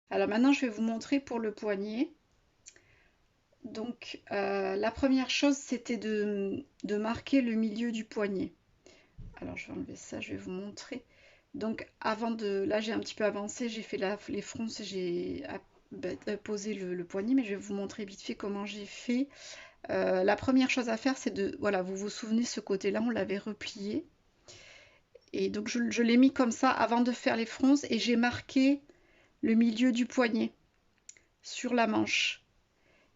Alors maintenant, je vais vous montrer pour le poignet. Donc, la première chose, c'était de marquer le milieu du poignet. Alors, je vais enlever ça, je vais vous montrer. Donc, avant de... Là, j'ai un petit peu avancé, j'ai fait les fronces, j'ai posé le poignet, mais je vais vous montrer vite fait comment j'ai fait. La première chose à faire, c'est de... Voilà, vous vous souvenez, ce côté-là, on l'avait replié. Et donc, je l'ai mis comme ça avant de faire les fronces et j'ai marqué le milieu du poignet sur la manche.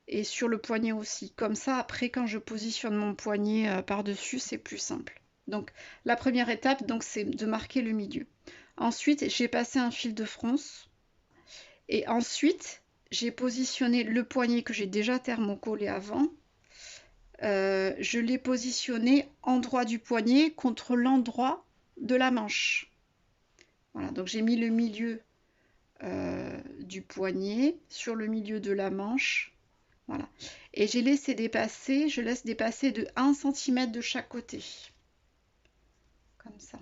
Et sur le poignet aussi. Comme ça, après, quand je positionne mon poignet par-dessus, c'est plus simple. Donc, la première étape, donc, c'est de marquer le milieu. Ensuite, j'ai passé un fil de fronce. Et ensuite, j'ai positionné le poignet que j'ai déjà thermocollé avant. Je l'ai positionné endroit du poignet contre l'endroit de la manche. Voilà, donc j'ai mis le milieu du poignet sur le milieu de la manche. Voilà. Et j'ai laissé dépasser, je laisse dépasser de 1 cm de chaque côté. Comme ça.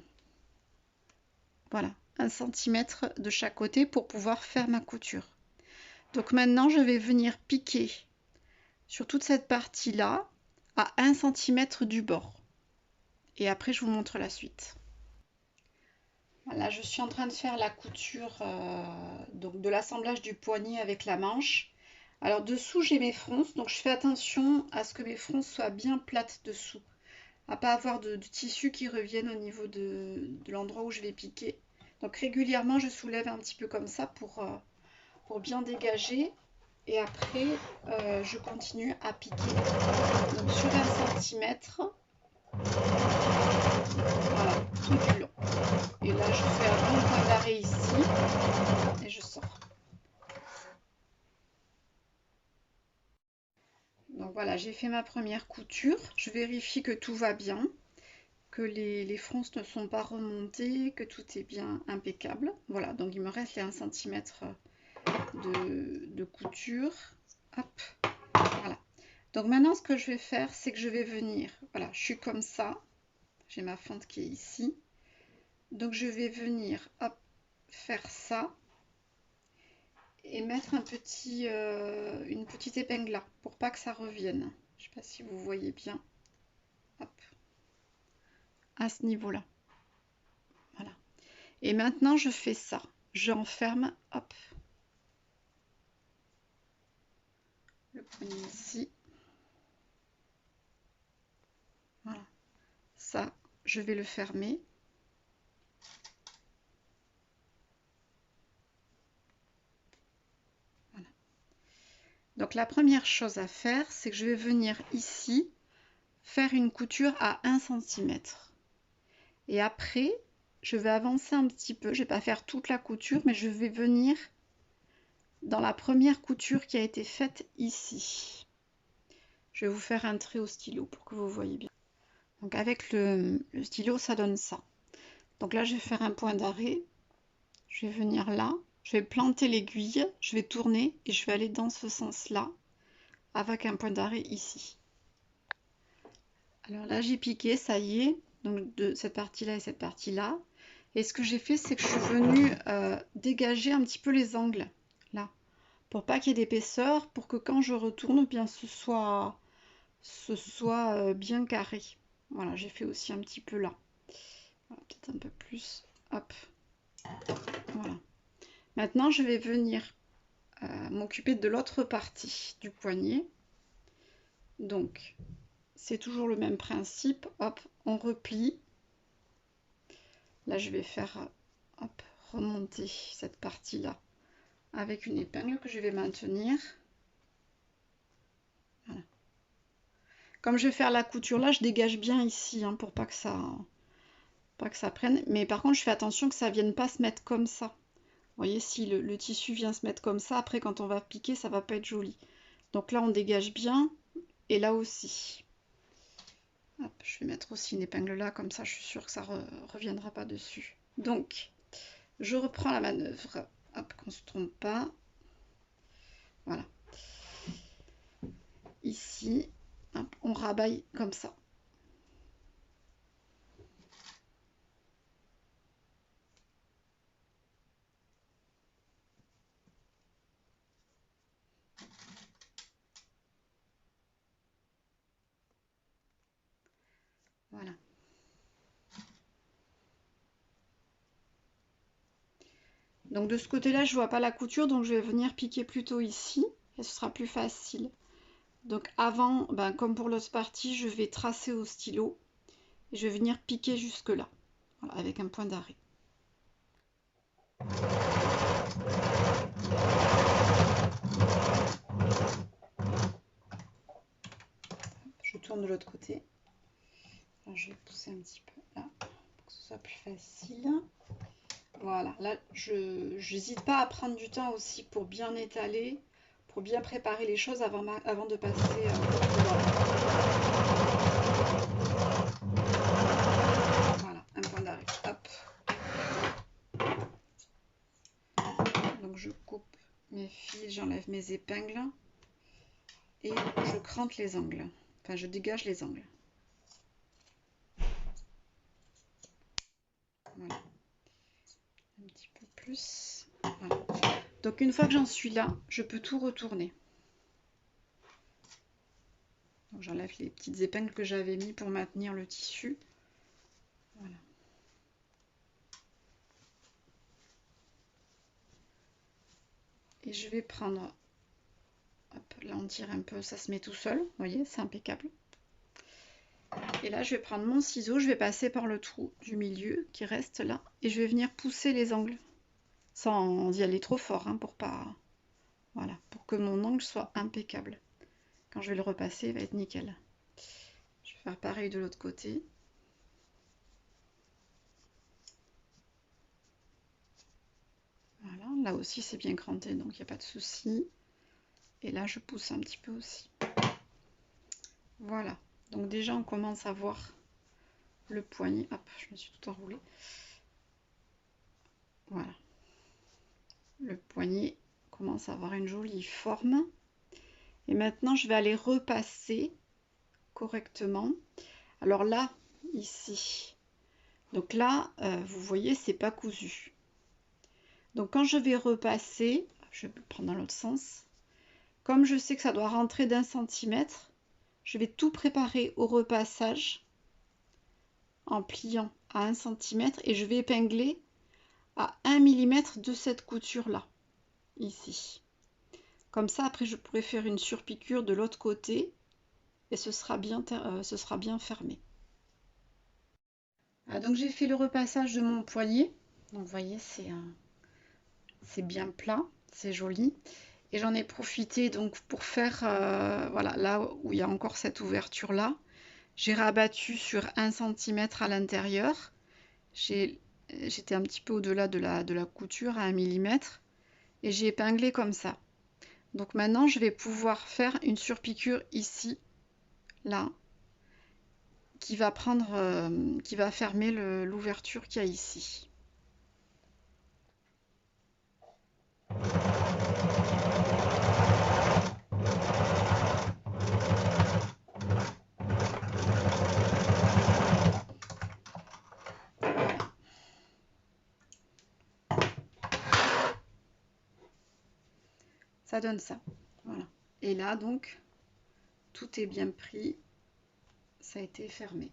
Voilà, 1 cm de chaque côté pour pouvoir faire ma couture. Donc maintenant, je vais venir piquer sur toute cette partie-là à 1 cm du bord. Et après, je vous montre la suite. Voilà, je suis en train de faire la couture donc de l'assemblage du poignet avec la manche. Alors dessous, j'ai mes fronces, donc je fais attention à ce que mes fronces soient bien plates dessous, à pas avoir de tissu qui revienne au niveau de l'endroit où je vais piquer. Donc régulièrement, je soulève un petit peu comme ça pour bien dégager. Et après, je continue à piquer. Donc sur 1 cm, voilà, tout du long. Et là, je fais un bon point d'arrêt ici et je sors. Donc voilà, j'ai fait ma première couture. Je vérifie que tout va bien, que les fronces ne sont pas remontées, que tout est bien impeccable. Voilà, donc il me reste les 1 cm de couture. Hop, voilà. Donc maintenant, ce que je vais faire, c'est que je vais venir, voilà, je suis comme ça, j'ai ma fente qui est ici. Donc je vais venir, hop, faire ça et mettre une petite épingle là, pour pas que ça revienne. Je sais pas si vous voyez bien. Hop, à ce niveau-là. Voilà. Et maintenant, je fais ça. J'enferme, hop, le poignet ici. Voilà. Ça, je vais le fermer. Voilà. Donc la première chose à faire, c'est que je vais venir ici faire une couture à 1 cm. Et après, je vais avancer un petit peu. Je ne vais pas faire toute la couture, mais je vais venir dans la première couture qui a été faite ici. Je vais vous faire un trait au stylo pour que vous voyez bien. Donc avec le stylo, ça donne ça. Donc là, je vais faire un point d'arrêt. Je vais venir là. Je vais planter l'aiguille. Je vais tourner et je vais aller dans ce sens-là avec un point d'arrêt ici. Alors là, j'ai piqué, ça y est. Donc de cette partie-là et cette partie-là. Et ce que j'ai fait, c'est que je suis venue dégager un petit peu les angles, là, pour pas qu'il y ait d'épaisseur, pour que quand je retourne, bien ce soit bien carré. Voilà, j'ai fait aussi un petit peu là. Voilà, peut-être un peu plus. Hop. Voilà. Maintenant, je vais venir m'occuper de l'autre partie du poignet. Donc, c'est toujours le même principe. Hop, on replie. Là, je vais faire hop, remonter cette partie-là avec une épingle que je vais maintenir. Voilà. Comme je vais faire la couture là, je dégage bien ici hein, pour pas que ça prenne. Mais par contre, je fais attention que ça vienne pas se mettre comme ça. Vous voyez, si le tissu vient se mettre comme ça, après quand on va piquer, ça va pas être joli. Donc là, on dégage bien. Et là aussi. Hop, je vais mettre aussi une épingle là, comme ça je suis sûre que ça ne reviendra pas dessus. Donc, je reprends la manœuvre. Hop, qu'on ne se trompe pas. Voilà. Ici, hop, on rabaille comme ça. Voilà. Donc de ce côté-là, je vois pas la couture, donc je vais venir piquer plutôt ici, et ce sera plus facile. Donc avant, ben, comme pour l'autre partie, je vais tracer au stylo, et je vais venir piquer jusque là, voilà, avec un point d'arrêt. Je tourne de l'autre côté. Alors, je vais pousser un petit peu là, pour que ce soit plus facile. Voilà, là, je n'hésite pas à prendre du temps aussi pour bien étaler, pour bien préparer les choses avant de passer voilà, un point d'arrêt. Hop. Donc je coupe mes fils, j'enlève mes épingles et je crante les angles. Enfin, je dégage les angles. Voilà. Un petit peu plus. Voilà. Donc une fois que j'en suis là, je peux tout retourner. J'enlève les petites épingles que j'avais mis pour maintenir le tissu. Voilà. Et je vais prendre, hop, là on tire un peu, ça se met tout seul, vous voyez, c'est impeccable. Et là je vais prendre mon ciseau, je vais passer par le trou du milieu qui reste là, et je vais venir pousser les angles, sans y aller trop fort, hein, pour pas, voilà, pour que mon angle soit impeccable. Quand je vais le repasser, il va être nickel. Je vais faire pareil de l'autre côté. Voilà, là aussi c'est bien cranté, donc il n'y a pas de souci. Et là je pousse un petit peu aussi. Voilà, donc déjà on commence à voir le poignet. Hop, je me suis tout enroulée. Voilà. Le poignet commence à avoir une jolie forme. Et maintenant, je vais aller repasser correctement. Alors là, ici, donc là, vous voyez, c'est pas cousu. Donc quand je vais repasser, je vais prendre dans l'autre sens. Comme je sais que ça doit rentrer d'1 centimètre, je vais tout préparer au repassage en pliant à 1 centimètre et je vais épingler à 1 mm de cette couture-là, ici. Comme ça, après, je pourrai faire une surpiqûre de l'autre côté et ce sera bien fermé. Ah, donc j'ai fait le repassage de mon poignet. Donc vous voyez, c'est bien plat, c'est joli. Et j'en ai profité donc pour faire, voilà, là où il y a encore cette ouverture-là. J'ai rabattu sur 1 centimètre à l'intérieur. J'étais un petit peu au-delà de la couture à 1 mm. Et j'ai épinglé comme ça. Donc maintenant, je vais pouvoir faire une surpiqûre ici, là, qui va fermer l'ouverture qu'il y a ici. Ça donne ça. Voilà. Et là, donc, tout est bien pris. Ça a été fermé.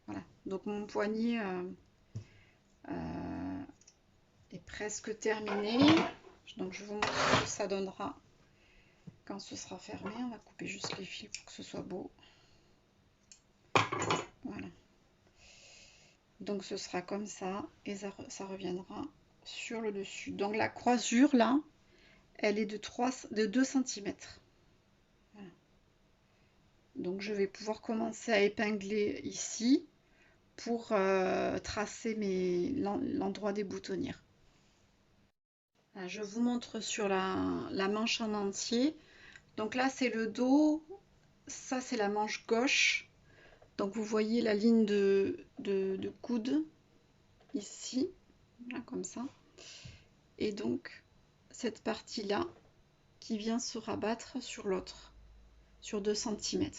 Voilà. Donc, mon poignet est presque terminé. Donc, je vous montre ce que ça donnera quand ce sera fermé. On va couper juste les fils pour que ce soit beau. Voilà. Donc, ce sera comme ça. Et ça reviendra sur le dessus. Donc, la croisure, là, elle est de 2 cm. Voilà. Donc je vais pouvoir commencer à épingler ici pour tracer l'endroit des boutonnières. Je vous montre sur la manche en entier. Donc là c'est le dos, ça c'est la manche gauche. Donc vous voyez la ligne de coude ici, là, comme ça. Et donc cette partie là qui vient se rabattre sur l'autre, sur 2 cm.